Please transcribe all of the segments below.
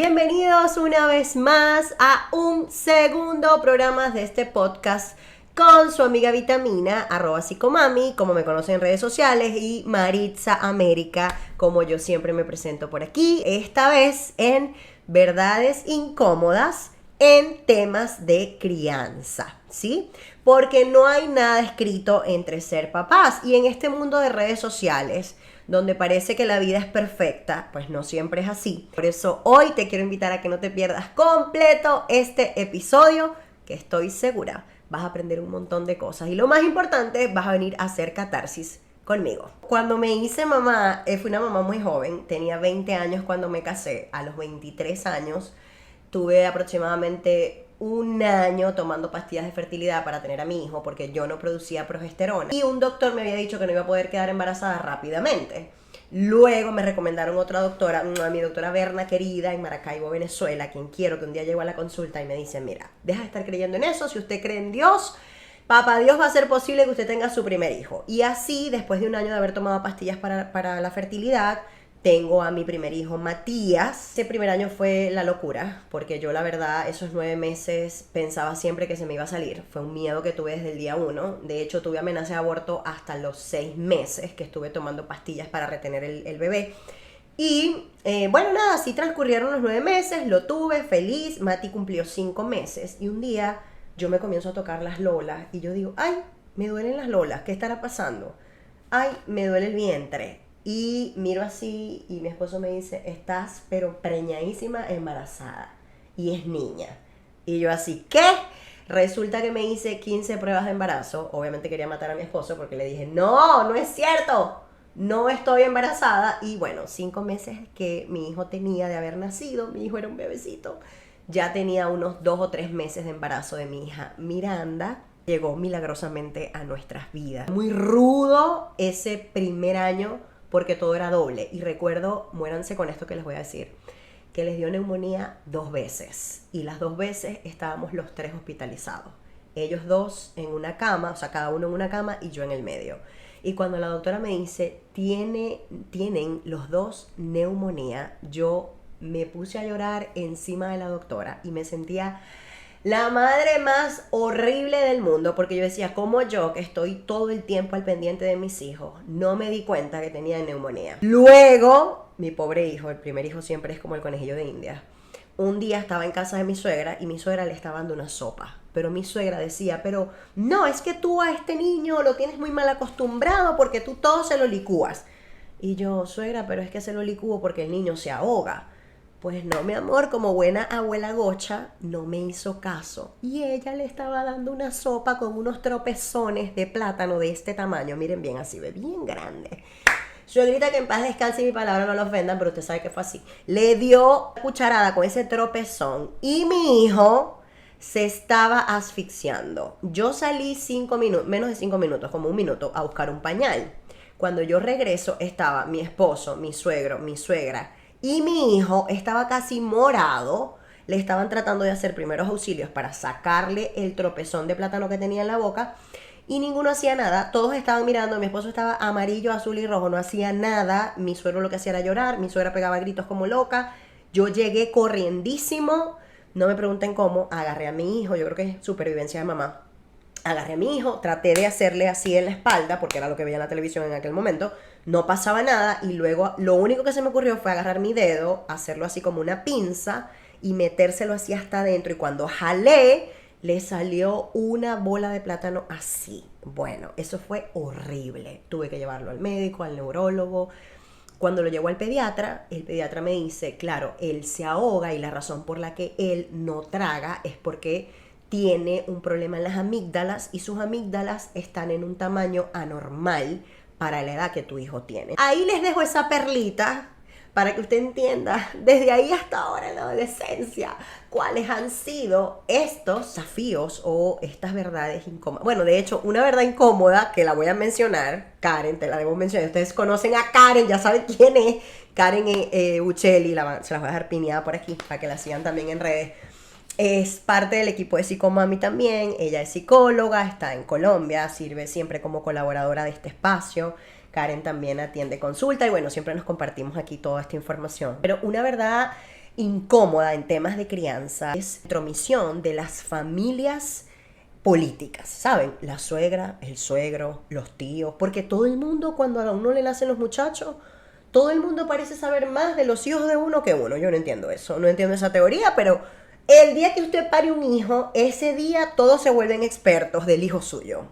Bienvenidos una vez más a un segundo programa de este podcast con su amiga Vitamina, @psicomami, como me conocen en redes sociales, y Maritza América, como yo siempre me presento por aquí. Esta vez en verdades incómodas en temas de crianza, ¿sí? Porque no hay nada escrito entre ser papás, y en este mundo de redes sociales donde parece que la vida es perfecta, pues no siempre es así. Por eso hoy te quiero invitar a que no te pierdas completo este episodio, que estoy segura vas a aprender un montón de cosas. Y lo más importante, vas a venir a hacer catarsis conmigo. Cuando me hice mamá, fui una mamá muy joven, tenía 20 años cuando me casé. A los 23 años tuve aproximadamente un año tomando pastillas de fertilidad para tener a mi hijo, porque yo no producía progesterona. Y un doctor me había dicho que no iba a poder quedar embarazada rápidamente. Luego me recomendaron otra doctora, a mi doctora Berna querida, en Maracaibo, Venezuela, quien quiero, que un día llegó a la consulta y me dice: mira, deja de estar creyendo en eso, si usted cree en Dios, papá Dios va a hacer posible que usted tenga su primer hijo. Y así, después de un año de haber tomado pastillas para la fertilidad, tengo a mi primer hijo, Matías. Ese primer año fue la locura, porque yo la verdad esos 9 meses pensaba siempre que se me iba a salir. Fue un miedo que tuve desde el día 1. De hecho, tuve amenaza de aborto hasta los 6 meses que estuve tomando pastillas para retener el bebé. Y bueno, nada, así transcurrieron los 9 meses, lo tuve feliz. Mati cumplió 5 meses y un día yo me comienzo a tocar las lolas y yo digo: ay, me duelen las lolas, ¿qué estará pasando? Ay, me duele el vientre. Y miro así y mi esposo me dice: estás pero preñadísima, embarazada, y es niña. Y yo así: ¿qué? Resulta que me hice 15 pruebas de embarazo. Obviamente quería matar a mi esposo porque le dije: no es cierto, no estoy embarazada. Y bueno, 5 meses que mi hijo tenía de haber nacido, mi hijo era un bebecito, ya tenía unos 2 o 3 meses de embarazo de mi hija Miranda. Llegó milagrosamente a nuestras vidas. Muy rudo ese primer año, porque todo era doble. Y recuerdo, muéranse con esto que les voy a decir, que les dio neumonía 2 veces. Y las 2 veces estábamos los 3 hospitalizados. Ellos 2 en una cama, o sea, cada uno en una cama y yo en el medio. Y cuando la doctora me dice: tienen los 2 neumonía, yo me puse a llorar encima de la doctora y me sentía la madre más horrible del mundo, porque yo decía: ¿cómo yo, que estoy todo el tiempo al pendiente de mis hijos, no me di cuenta que tenía neumonía? Luego, mi pobre hijo, el primer hijo siempre es como el conejillo de India. Un día estaba en casa de mi suegra y mi suegra le estaba dando una sopa. Pero mi suegra decía: pero no, es que tú a este niño lo tienes muy mal acostumbrado porque tú todo se lo licúas. Y yo: suegra, pero es que se lo licúo porque el niño se ahoga. Pues no, mi amor, como buena abuela gocha, no me hizo caso. Y ella le estaba dando una sopa con unos tropezones de plátano de este tamaño. Miren bien, así, ve, bien grande. Suegrita, que en paz descanse, mi palabra no lo ofendan, pero usted sabe que fue así. Le dio cucharada con ese tropezón y mi hijo se estaba asfixiando. Yo salí 5 minutos, menos de 5 minutos, como 1 minuto, a buscar un pañal. Cuando yo regreso, estaba mi esposo, mi suegro, mi suegra y mi hijo estaba casi morado. Le estaban tratando de hacer primeros auxilios para sacarle el tropezón de plátano que tenía en la boca y ninguno hacía nada. Todos estaban mirando. Mi esposo estaba amarillo, azul y rojo, no hacía nada. Mi suegro lo que hacía era llorar. Mi suegra pegaba gritos como loca. Yo llegué corriendísimo, no me pregunten cómo, agarré a mi hijo. Yo creo que es supervivencia de mamá. Agarré a mi hijo, traté de hacerle así en la espalda, porque era lo que veía en la televisión en aquel momento. No pasaba nada y luego lo único que se me ocurrió fue agarrar mi dedo, hacerlo así como una pinza y metérselo así hasta adentro. Y cuando jalé, le salió una bola de plátano así. Bueno, eso fue horrible. Tuve que llevarlo al médico, al neurólogo. Cuando lo llevo al pediatra, el pediatra me dice: claro, él se ahoga y la razón por la que él no traga es porque tiene un problema en las amígdalas y sus amígdalas están en un tamaño anormal para la edad que tu hijo tiene. Ahí les dejo esa perlita para que usted entienda desde ahí hasta ahora en la adolescencia cuáles han sido estos desafíos o estas verdades incómodas. Bueno, de hecho, una verdad incómoda que la voy a mencionar, Karen, te la debo mencionar. Ustedes conocen a Karen, ya saben quién es. Karen Uccelli, se las voy a dejar pineada por aquí para que la sigan también en redes. Es parte del equipo de Psicomami también. Ella es psicóloga, está en Colombia, sirve siempre como colaboradora de este espacio. Karen también atiende consulta y bueno, siempre nos compartimos aquí toda esta información. Pero una verdad incómoda en temas de crianza es la intromisión de las familias políticas, ¿saben? La suegra, el suegro, los tíos, porque todo el mundo, cuando a uno le nacen los muchachos, todo el mundo parece saber más de los hijos de uno que uno. Yo no entiendo eso, no entiendo esa teoría, pero el día que usted pare un hijo, ese día todos se vuelven expertos del hijo suyo.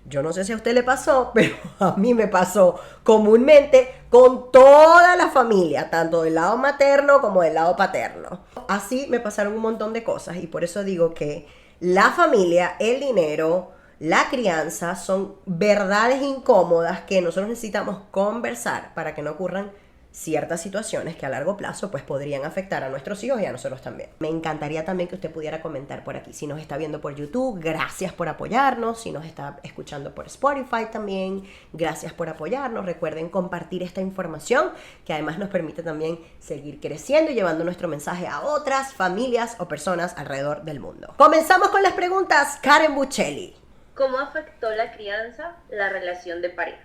Yo no sé si a usted le pasó, pero a mí me pasó comúnmente con toda la familia, tanto del lado materno como del lado paterno. Así me pasaron un montón de cosas y por eso digo que la familia, el dinero, la crianza son verdades incómodas que nosotros necesitamos conversar para que no ocurran ciertas situaciones que a largo plazo pues podrían afectar a nuestros hijos y a nosotros también. Me encantaría también que usted pudiera comentar por aquí. Si nos está viendo por YouTube, gracias por apoyarnos. Si nos está escuchando por Spotify también, gracias por apoyarnos. Recuerden compartir esta información que además nos permite también seguir creciendo y llevando nuestro mensaje a otras familias o personas alrededor del mundo. Comenzamos con las preguntas. Karen Buccelli. ¿Cómo afectó la crianza la relación de pareja?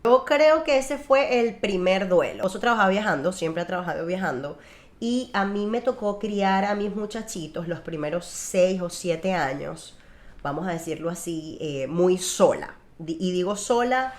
Yo creo que ese fue el primer duelo. Yo trabajaba viajando, siempre he trabajado viajando, y a mí me tocó criar a mis muchachitos los primeros 6 o 7 años, vamos a decirlo así, muy sola. Y digo sola,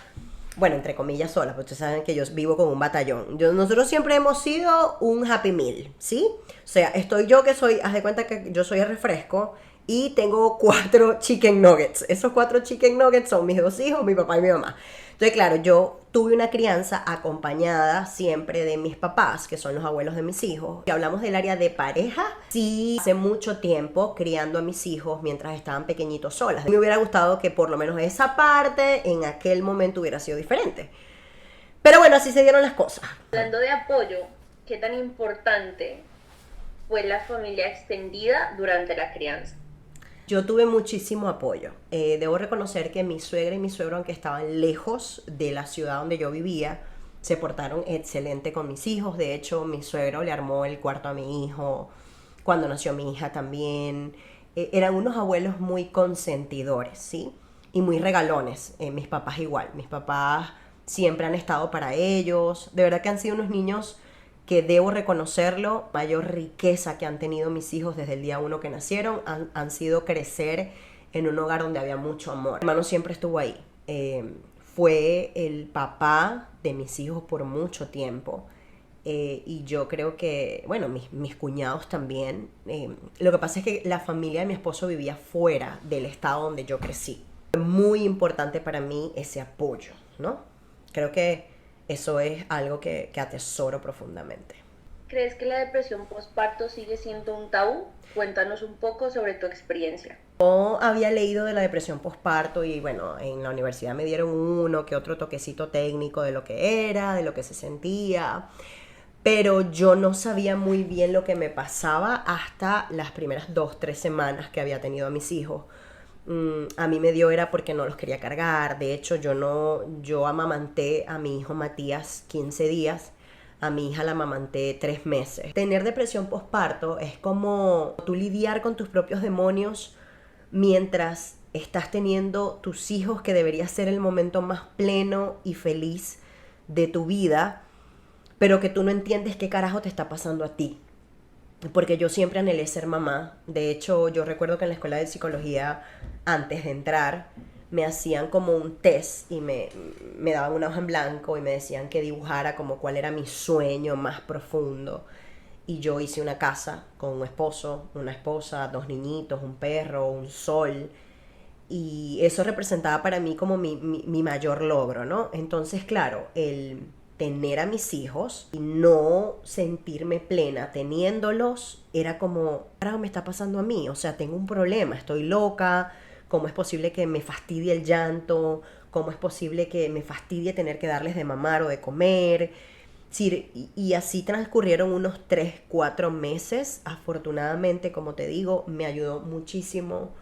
bueno, entre comillas sola, porque ustedes saben que yo vivo con un batallón. Nosotros siempre hemos sido un Happy Meal, ¿sí? O sea, estoy yo que soy, haz de cuenta que yo soy el refresco, y tengo 4 chicken nuggets. Esos 4 chicken nuggets son mis 2 hijos, mi papá y mi mamá. Entonces, claro, yo tuve una crianza acompañada siempre de mis papás, que son los abuelos de mis hijos. Si hablamos del área de pareja, sí, hace mucho tiempo criando a mis hijos mientras estaban pequeñitos solas. Me hubiera gustado que por lo menos esa parte en aquel momento hubiera sido diferente. Pero bueno, así se dieron las cosas. Hablando de apoyo, ¿qué tan importante fue la familia extendida durante la crianza? Yo tuve muchísimo apoyo. Debo reconocer que mi suegra y mi suegro, aunque estaban lejos de la ciudad donde yo vivía, se portaron excelente con mis hijos. De hecho, mi suegro le armó el cuarto a mi hijo. Cuando nació mi hija también. Eran unos abuelos muy consentidores, ¿sí? Y muy regalones. Mis papás igual. Mis papás siempre han estado para ellos. De verdad que han sido unos niños que debo reconocerlo, mayor riqueza que han tenido mis hijos desde el día 1 que nacieron, han sido crecer en un hogar donde había mucho amor. Mi hermano siempre estuvo ahí. Fue el papá de mis hijos por mucho tiempo. Y yo creo que, bueno, mis cuñados también. Lo que pasa es que la familia de mi esposo vivía fuera del estado donde yo crecí. Fue muy importante para mí ese apoyo, ¿no? Creo que eso es algo que atesoro profundamente. ¿Crees que la depresión postparto sigue siendo un tabú? Cuéntanos un poco sobre tu experiencia. Yo había leído de la depresión postparto y bueno, en la universidad me dieron uno que otro toquecito técnico de lo que era, de lo que se sentía, pero yo no sabía muy bien lo que me pasaba hasta las primeras 2-3 semanas que había tenido a mis hijos. A mí me dio era porque no los quería cargar. De hecho, yo amamanté a mi hijo Matías 15 días, a mi hija la amamanté 3 meses. Tener depresión postparto es como tú lidiar con tus propios demonios mientras estás teniendo tus hijos, que debería ser el momento más pleno y feliz de tu vida, pero que tú no entiendes qué carajo te está pasando a ti. Porque yo siempre anhelé ser mamá. De hecho, yo recuerdo que en la escuela de psicología, antes de entrar, me hacían como un test y me daban una hoja en blanco y me decían que dibujara como cuál era mi sueño más profundo. Y yo hice una casa con un esposo, una esposa, 2 niñitos, un perro, un sol. Y eso representaba para mí como mi mayor logro, ¿no? Entonces, claro, el tener a mis hijos y no sentirme plena teniéndolos era como, ¿qué me está pasando a mí? O sea, tengo un problema, estoy loca. ¿Cómo es posible que me fastidie el llanto? ¿Cómo es posible que me fastidie tener que darles de mamar o de comer? Sí, y así transcurrieron unos 3-4 meses. Afortunadamente, como te digo, me ayudó muchísimo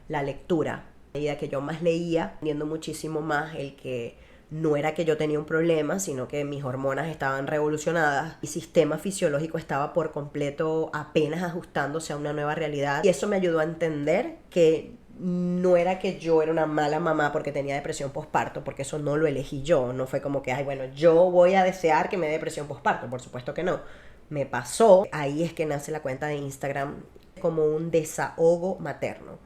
la lectura. A medida que yo más leía, viendo muchísimo más el que no era que yo tenía un problema, sino que mis hormonas estaban revolucionadas. Mi sistema fisiológico estaba por completo apenas ajustándose a una nueva realidad. Y eso me ayudó a entender que no era que yo era una mala mamá porque tenía depresión postparto, porque eso no lo elegí yo. No fue como que, ay, bueno, yo voy a desear que me dé depresión postparto. Por supuesto que no. me pasó, ahí es que nace la cuenta de Instagram como un desahogo materno.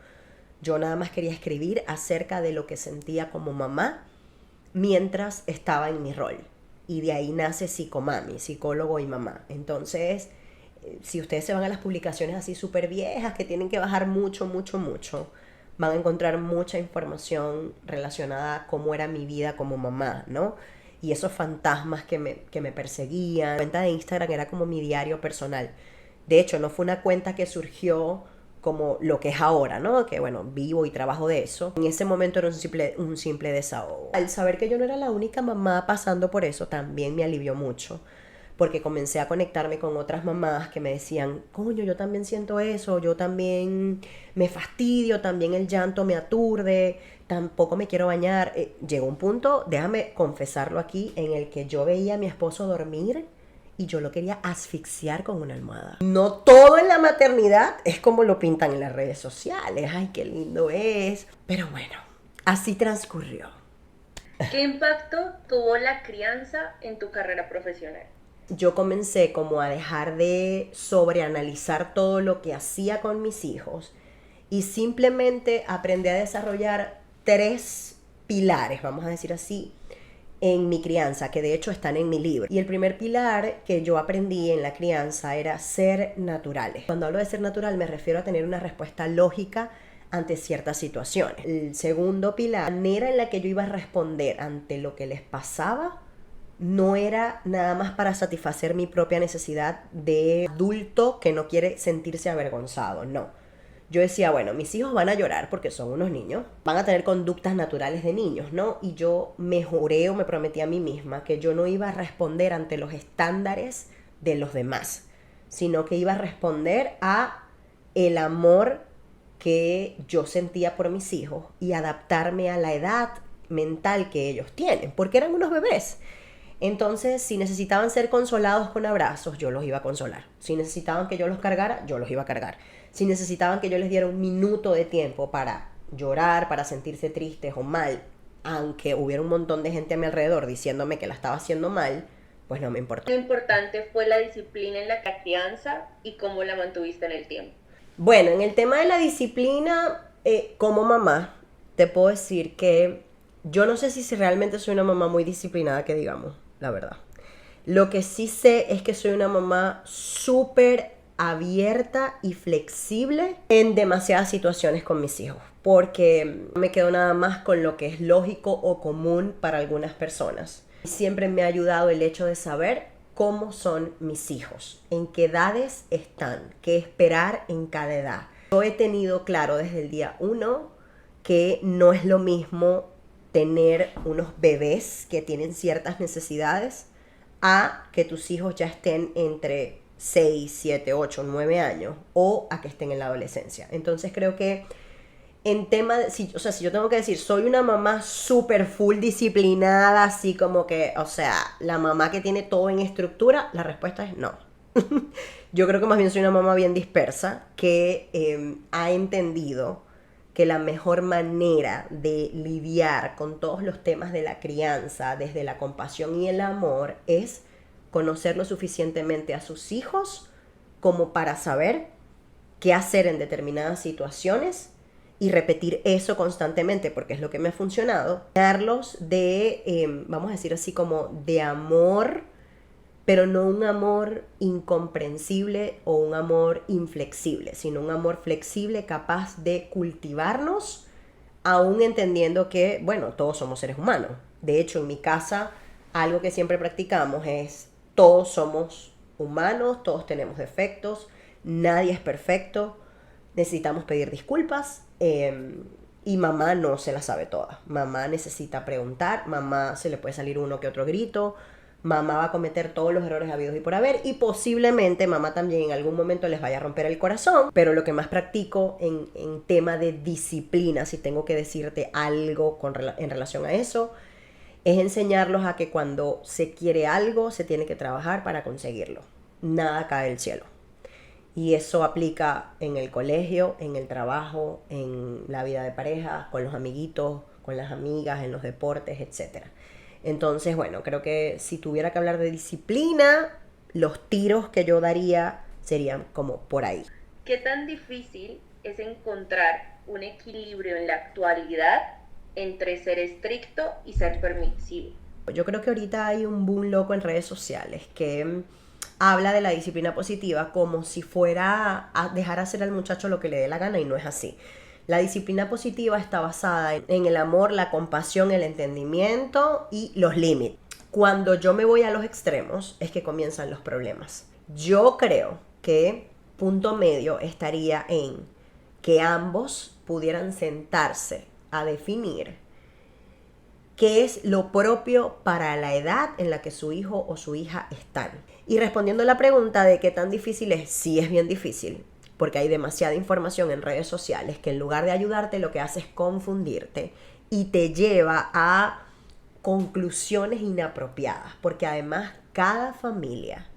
Yo nada más quería escribir acerca de lo que sentía como mamá mientras estaba en mi rol. Y de ahí nace Psicomami, psicólogo y mamá. Entonces, si ustedes se van a las publicaciones así súper viejas que tienen que bajar mucho, van a encontrar mucha información relacionada a cómo era mi vida como mamá, ¿no? Y esos fantasmas que me perseguían. La cuenta de Instagram era como mi diario personal. De hecho, no fue una cuenta que surgió como lo que es ahora, ¿no? Que bueno, vivo y trabajo de eso. En ese momento era un simple desahogo. Al saber que yo no era la única mamá pasando por eso, también me alivió mucho. Porque comencé a conectarme con otras mamás que me decían, coño, yo también siento eso, yo también me fastidio, también el llanto me aturde, tampoco me quiero bañar. Llegó un punto, déjame confesarlo aquí, en el que yo veía a mi esposo dormir y yo lo quería asfixiar con una almohada. No todo en la maternidad es como lo pintan en las redes sociales. Ay, qué lindo es. Pero bueno, así transcurrió. ¿Qué impacto tuvo la crianza en tu carrera profesional? Yo comencé como a dejar de sobreanalizar todo lo que hacía con mis hijos y simplemente aprendí a desarrollar 3 pilares, vamos a decir así, en mi crianza, que de hecho están en mi libro. Y el primer pilar que yo aprendí en la crianza era ser naturales. Cuando hablo de ser natural me refiero a tener una respuesta lógica ante ciertas situaciones. El segundo pilar, la manera en la que yo iba a responder ante lo que les pasaba, no era nada más para satisfacer mi propia necesidad de adulto que no quiere sentirse avergonzado, no. Yo decía, bueno, mis hijos van a llorar porque son unos niños, van a tener conductas naturales de niños, ¿no? Y yo me juré o me prometí a mí misma que yo no iba a responder ante los estándares de los demás, sino que iba a responder a el amor que yo sentía por mis hijos y adaptarme a la edad mental que ellos tienen, porque eran unos bebés. Entonces, si necesitaban ser consolados con abrazos, yo los iba a consolar. Si necesitaban que yo los cargara, yo los iba a cargar. Si necesitaban que yo les diera un minuto de tiempo para llorar, para sentirse tristes o mal, aunque hubiera un montón de gente a mi alrededor diciéndome que la estaba haciendo mal, pues no me importó. Lo importante fue la disciplina en la crianza y cómo la mantuviste en el tiempo. Bueno, en el tema de la disciplina, como mamá, te puedo decir que yo no sé si realmente soy una mamá muy disciplinada, que digamos, la verdad. Lo que sí sé es que soy una mamá súper abierta y flexible en demasiadas situaciones con mis hijos, porque me quedo nada más con lo que es lógico o común para algunas personas. Siempre me ha ayudado el hecho de saber cómo son mis hijos, en qué edades están, qué esperar en cada edad. Yo he tenido claro desde el día 1 que no es lo mismo tener unos bebés que tienen ciertas necesidades a que tus hijos ya estén entre 6, 7, 8, 9 años o a que estén en la adolescencia. Entonces creo que en tema de, si yo tengo que decir, soy una mamá súper full disciplinada, así como que, o sea, la mamá que tiene todo en estructura, la respuesta es no. Yo creo que más bien soy una mamá bien dispersa que ha entendido que la mejor manera de lidiar con todos los temas de la crianza, desde la compasión y el amor, es conocer lo suficientemente a sus hijos como para saber qué hacer en determinadas situaciones y repetir eso constantemente, porque es lo que me ha funcionado. Darlos de, vamos a decir así, como de amor, pero no un amor incomprensible o un amor inflexible, sino un amor flexible capaz de cultivarnos, aún entendiendo que, bueno, todos somos seres humanos. De hecho, en mi casa, algo que siempre practicamos es todos somos humanos, todos tenemos defectos, nadie es perfecto, necesitamos pedir disculpas, y mamá no se la sabe toda. Mamá necesita preguntar, mamá se le puede salir uno que otro grito, mamá va a cometer todos los errores habidos y por haber, y posiblemente mamá también en algún momento les vaya a romper el corazón, pero lo que más practico en tema de disciplina, si tengo que decirte algo en relación a eso, es enseñarlos a que cuando se quiere algo, se tiene que trabajar para conseguirlo. Nada cae del cielo. Y eso aplica en el colegio, en el trabajo, en la vida de pareja, con los amiguitos, con las amigas, en los deportes, etc. Entonces, bueno, creo que si tuviera que hablar de disciplina, los tiros que yo daría serían como por ahí. ¿Qué tan difícil es encontrar un equilibrio en la actualidad entre ser estricto y ser permisivo? Yo creo que ahorita hay un boom loco en redes sociales que habla de la disciplina positiva como si fuera a dejar hacer al muchacho lo que le dé la gana, y no es así. La disciplina positiva está basada en el amor, la compasión, el entendimiento y los límites. Cuando yo me voy a los extremos es que comienzan los problemas. Yo creo que punto medio estaría en que ambos pudieran sentarse a definir qué es lo propio para la edad en la que su hijo o su hija están. Y respondiendo a la pregunta de qué tan difícil es, sí es bien difícil, porque hay demasiada información en redes sociales que en lugar de ayudarte lo que hace es confundirte y te lleva a conclusiones inapropiadas, porque además cada familia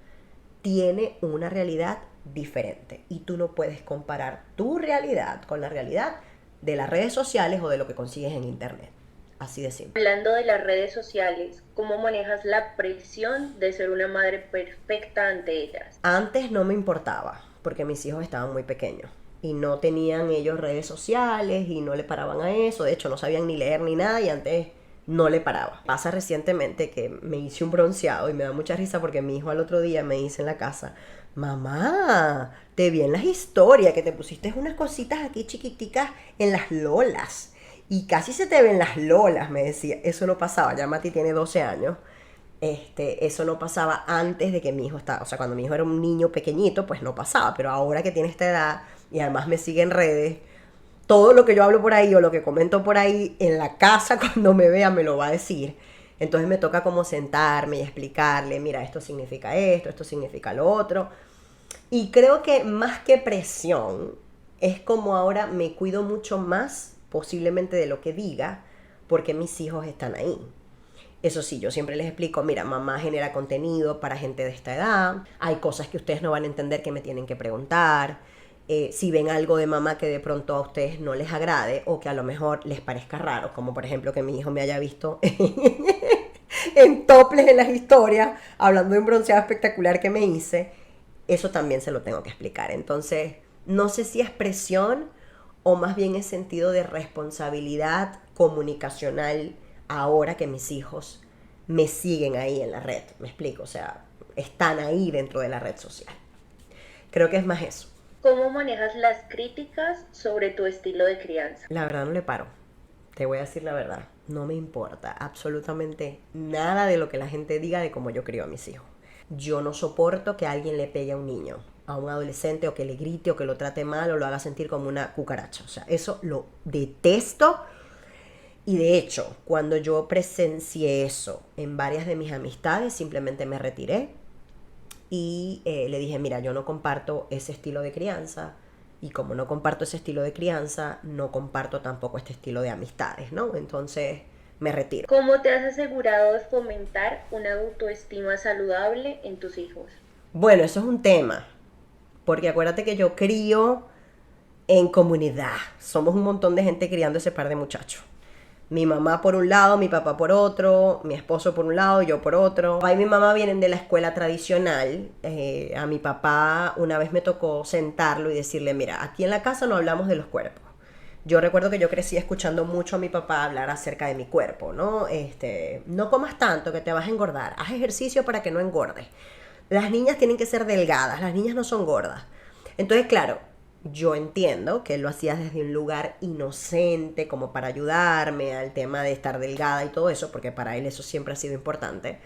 tiene una realidad diferente y tú no puedes comparar tu realidad con la realidad de las redes sociales o de lo que consigues en internet. Así de simple. Hablando de las redes sociales, ¿cómo manejas la presión de ser una madre perfecta ante ellas? Antes no me importaba, porque mis hijos estaban muy pequeños y no tenían ellos redes sociales y no le paraban a eso. De hecho, no sabían ni leer ni nada y antes no le paraba. Pasa recientemente que me hice un bronceado y me da mucha risa porque mi hijo al otro día me dice en la casa: mamá, te vi en las historias que te pusiste unas cositas aquí chiquiticas en las lolas y casi se te ven las lolas, me decía. Eso no pasaba, ya Mati tiene 12 años. Eso no pasaba antes de que mi hijo estaba, o sea, cuando mi hijo era un niño pequeñito, pues no pasaba, pero ahora que tiene esta edad y además me sigue en redes, todo lo que yo hablo por ahí o lo que comento por ahí en la casa cuando me vea me lo va a decir. Entonces me toca como sentarme y explicarle: mira, esto significa esto significa lo otro. Y creo que más que presión, es como ahora me cuido mucho más posiblemente de lo que diga, porque mis hijos están ahí. Eso sí, yo siempre les explico: mira, mamá genera contenido para gente de esta edad, hay cosas que ustedes no van a entender que me tienen que preguntar. Si ven algo de mamá que de pronto a ustedes no les agrade o que a lo mejor les parezca raro, como por ejemplo que mi hijo me haya visto en toples en las historias hablando de un bronceado espectacular que me hice, eso también se lo tengo que explicar. Entonces, no sé si es presión o más bien es sentido de responsabilidad comunicacional ahora que mis hijos me siguen ahí en la red. Me explico, o sea, están ahí dentro de la red social. Creo que es más eso. ¿Cómo manejas las críticas sobre tu estilo de crianza? La verdad no le paro. Te voy a decir la verdad. No me importa absolutamente nada de lo que la gente diga de cómo yo crío a mis hijos. Yo no soporto que alguien le pegue a un niño, a un adolescente, o que le grite, o que lo trate mal, o lo haga sentir como una cucaracha. O sea, eso lo detesto. Y de hecho, cuando yo presencié eso en varias de mis amistades, simplemente me retiré y le dije: mira, yo no comparto ese estilo de crianza, y como no comparto ese estilo de crianza, no comparto tampoco este estilo de amistades, ¿no? Entonces me retiro. ¿Cómo te has asegurado de fomentar una autoestima saludable en tus hijos? Bueno, eso es un tema, porque acuérdate que yo crío en comunidad. Somos un montón de gente criando ese par de muchachos. Mi mamá por un lado, mi papá por otro, mi esposo por un lado, yo por otro. Mi papá y mi mamá vienen de la escuela tradicional. A mi papá una vez me tocó sentarlo y decirle: mira, aquí en la casa no hablamos de los cuerpos. Yo recuerdo que yo crecí escuchando mucho a mi papá hablar acerca de mi cuerpo, ¿no? No comas tanto que te vas a engordar. Haz ejercicio para que no engordes. Las niñas tienen que ser delgadas, las niñas no son gordas. Entonces, claro, yo entiendo que él lo hacía desde un lugar inocente, como para ayudarme al tema de estar delgada y todo eso, porque para él eso siempre ha sido importante.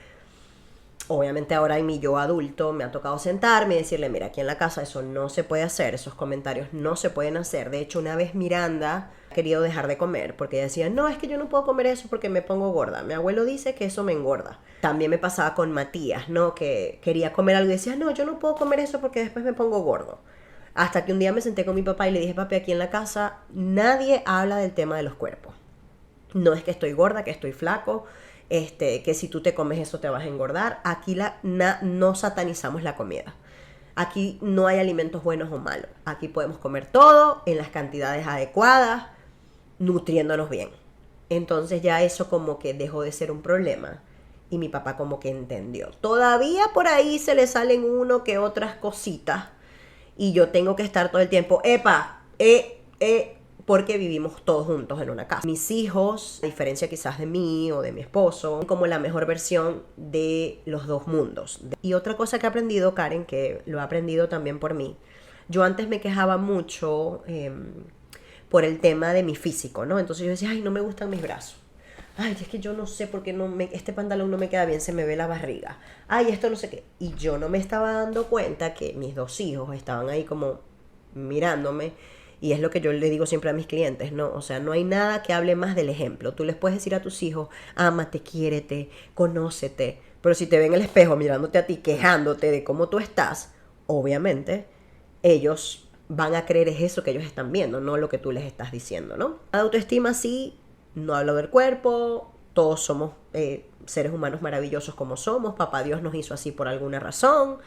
Obviamente ahora en mi yo adulto me ha tocado sentarme y decirle: mira, aquí en la casa eso no se puede hacer, esos comentarios no se pueden hacer. De hecho, una vez Miranda ha querido dejar de comer porque ella decía: no, es que yo no puedo comer eso porque me pongo gorda. Mi abuelo dice que eso me engorda. También me pasaba con Matías, ¿no? Que quería comer algo y decía: no, yo no puedo comer eso porque después me pongo gordo. Hasta que un día me senté con mi papá y le dije: papi, aquí en la casa nadie habla del tema de los cuerpos. No es que estoy gorda, que estoy flaco, que si tú te comes eso te vas a engordar. Aquí no satanizamos la comida. Aquí no hay alimentos buenos o malos. Aquí podemos comer todo en las cantidades adecuadas, nutriéndonos bien. Entonces ya eso como que dejó de ser un problema. y mi papá como que entendió. Todavía por ahí se le salen uno que otras cositas y yo tengo que estar todo el tiempo, porque vivimos todos juntos en una casa. Mis hijos, a diferencia quizás de mí o de mi esposo, son como la mejor versión de los dos mundos. Y otra cosa que he aprendido, Karen, que lo he aprendido también por mí, yo antes me quejaba mucho por el tema de mi físico, ¿no? Entonces yo decía, ay, no me gustan mis brazos. Ay, es que yo no sé por qué este pantalón no me queda bien, se me ve la barriga. Ay, esto no sé qué. Y yo no me estaba dando cuenta que mis dos hijos estaban ahí como mirándome. Y es lo que yo le digo siempre a mis clientes, ¿no? O sea, no hay nada que hable más del ejemplo. Tú les puedes decir a tus hijos, ámate, quiérete, conócete. Pero si te ven en el espejo mirándote a ti, quejándote de cómo tú estás, obviamente, ellos van a creer es eso que ellos están viendo, no lo que tú les estás diciendo, ¿no? La autoestima sí, no hablo del cuerpo, todos somos seres humanos maravillosos como somos, papá Dios nos hizo así por alguna razón,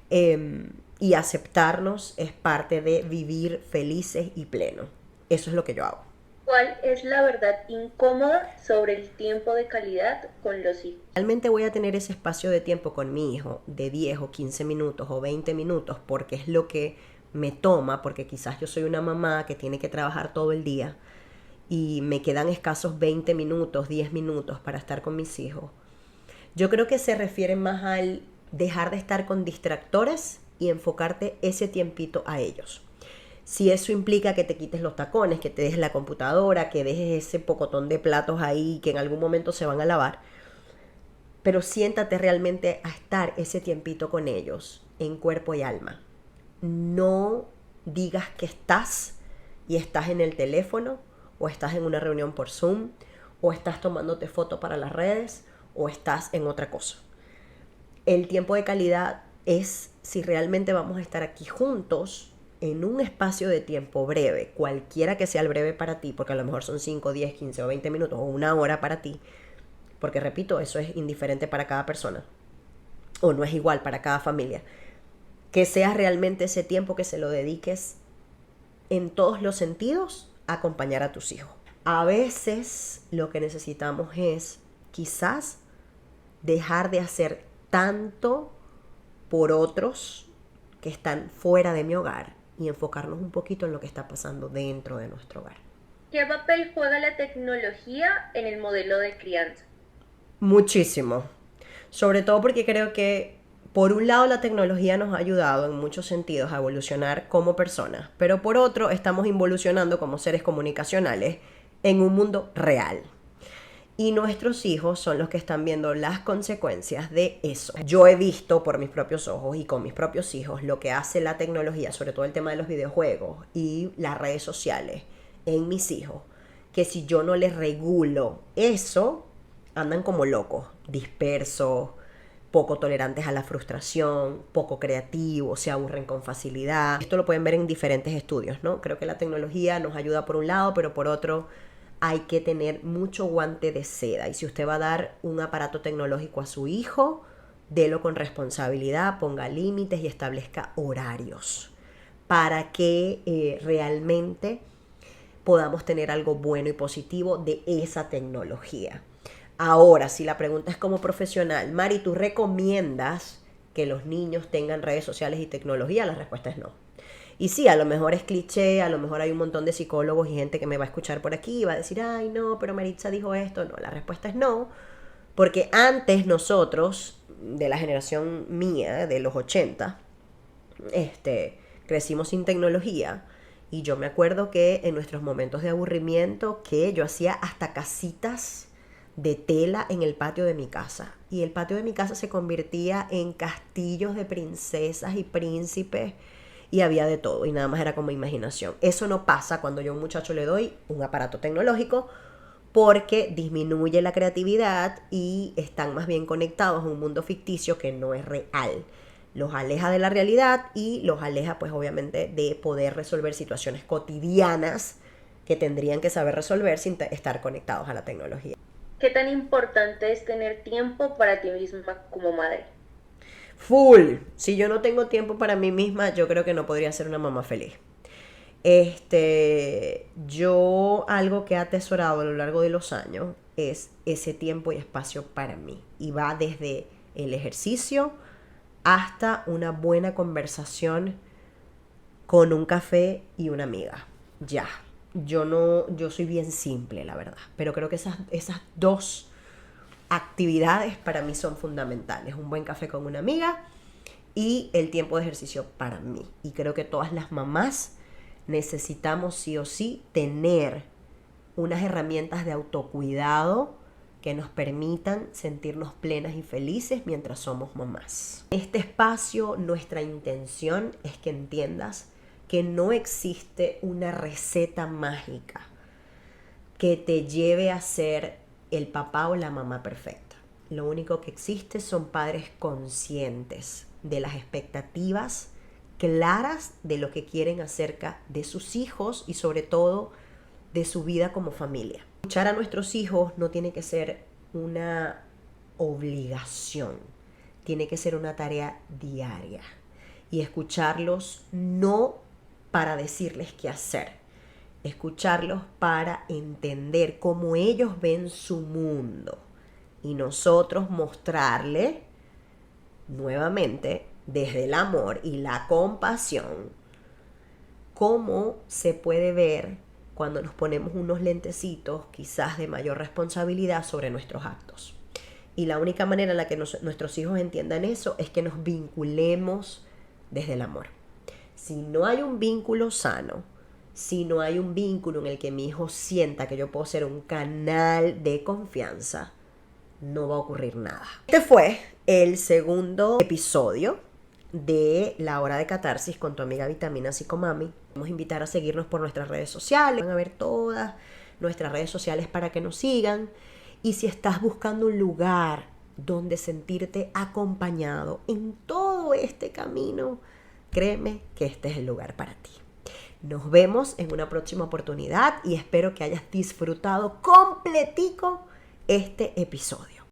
y aceptarnos es parte de vivir felices y plenos. Eso es lo que yo hago. ¿Cuál es la verdad incómoda sobre el tiempo de calidad con los hijos? Realmente voy a tener ese espacio de tiempo con mi hijo de 10 o 15 minutos o 20 minutos porque es lo que me toma, porque quizás yo soy una mamá que tiene que trabajar todo el día y me quedan escasos 20 minutos, 10 minutos para estar con mis hijos. Yo creo que se refiere más al dejar de estar con distractores y enfocarte ese tiempito a ellos. Si eso implica que te quites los tacones, que te dejes la computadora, que dejes ese pocotón de platos ahí que en algún momento se van a lavar, pero siéntate realmente a estar ese tiempito con ellos en cuerpo y alma. No digas que estás y estás en el teléfono o estás en una reunión por Zoom o estás tomándote foto para las redes o estás en otra cosa. El tiempo de calidad es si realmente vamos a estar aquí juntos en un espacio de tiempo breve, cualquiera que sea el breve para ti, porque a lo mejor son 5, 10, 15 o 20 minutos o una hora para ti, porque repito, eso es indiferente para cada persona o no es igual para cada familia. Que sea realmente ese tiempo que se lo dediques en todos los sentidos a acompañar a tus hijos. A veces lo que necesitamos es quizás dejar de hacer tanto por otros que están fuera de mi hogar y enfocarnos un poquito en lo que está pasando dentro de nuestro hogar. ¿Qué papel juega la tecnología en el modelo de crianza? Muchísimo. Sobre todo porque creo que por un lado la tecnología nos ha ayudado en muchos sentidos a evolucionar como personas, pero por otro estamos involucionando como seres comunicacionales en un mundo real. Y nuestros hijos son los que están viendo las consecuencias de eso. Yo he visto por mis propios ojos y con mis propios hijos lo que hace la tecnología, sobre todo el tema de los videojuegos y las redes sociales en mis hijos, que si yo no les regulo eso, andan como locos, dispersos, poco tolerantes a la frustración, poco creativos, se aburren con facilidad. Esto lo pueden ver en diferentes estudios, ¿no? Creo que la tecnología nos ayuda por un lado, pero por otro hay que tener mucho guante de seda. Y si usted va a dar un aparato tecnológico a su hijo, délo con responsabilidad, ponga límites y establezca horarios para que realmente podamos tener algo bueno y positivo de esa tecnología. Ahora, si la pregunta es como profesional, Mari, ¿tú recomiendas que los niños tengan redes sociales y tecnología? La respuesta es no. Y sí, a lo mejor es cliché, a lo mejor hay un montón de psicólogos y gente que me va a escuchar por aquí y va a decir, ay, no, pero Maritza dijo esto. No, la respuesta es no, porque antes nosotros, de la generación mía, de los 80, crecimos sin tecnología. Y yo me acuerdo que en nuestros momentos de aburrimiento, que yo hacía hasta casitas de tela en el patio de mi casa. Y el patio de mi casa se convertía en castillos de princesas y príncipes. Y había de todo, y nada más era como imaginación. Eso no pasa cuando yo a un muchacho le doy un aparato tecnológico, porque disminuye la creatividad y están más bien conectados a un mundo ficticio que no es real. Los aleja de la realidad y los aleja, pues obviamente, de poder resolver situaciones cotidianas que tendrían que saber resolver sin estar conectados a la tecnología. ¿Qué tan importante es tener tiempo para ti misma como madre? Full. Si yo no tengo tiempo para mí misma, yo creo que no podría ser una mamá feliz. Yo algo que he atesorado a lo largo de los años es ese tiempo y espacio para mí. Y va desde el ejercicio hasta una buena conversación con un café y una amiga. Ya. Yo soy bien simple, la verdad. Pero creo que esas dos actividades para mí son fundamentales. Un buen café con una amiga y el tiempo de ejercicio para mí. Y creo que todas las mamás necesitamos sí o sí tener unas herramientas de autocuidado que nos permitan sentirnos plenas y felices mientras somos mamás. En este espacio, nuestra intención es que entiendas que no existe una receta mágica que te lleve a ser el papá o la mamá perfecta. Lo único que existe son padres conscientes de las expectativas claras de lo que quieren acerca de sus hijos y sobre todo de su vida como familia. Escuchar a nuestros hijos no tiene que ser una obligación, tiene que ser una tarea diaria. Y escucharlos no para decirles qué hacer, escucharlos para entender cómo ellos ven su mundo y nosotros mostrarle nuevamente desde el amor y la compasión cómo se puede ver cuando nos ponemos unos lentecitos quizás de mayor responsabilidad sobre nuestros actos. Y la única manera en la que nuestros hijos entiendan eso es que nos vinculemos desde el amor. Si no hay un vínculo sano, si no hay un vínculo en el que mi hijo sienta que yo puedo ser un canal de confianza, no va a ocurrir nada. Este fue el segundo episodio de La Hora de Catarsis con tu amiga Vitamina Psicomami. Vamos a invitar a seguirnos por nuestras redes sociales. Van a ver todas nuestras redes sociales para que nos sigan. Y si estás buscando un lugar donde sentirte acompañado en todo este camino, créeme que este es el lugar para ti. Nos vemos en una próxima oportunidad y espero que hayas disfrutado completico este episodio.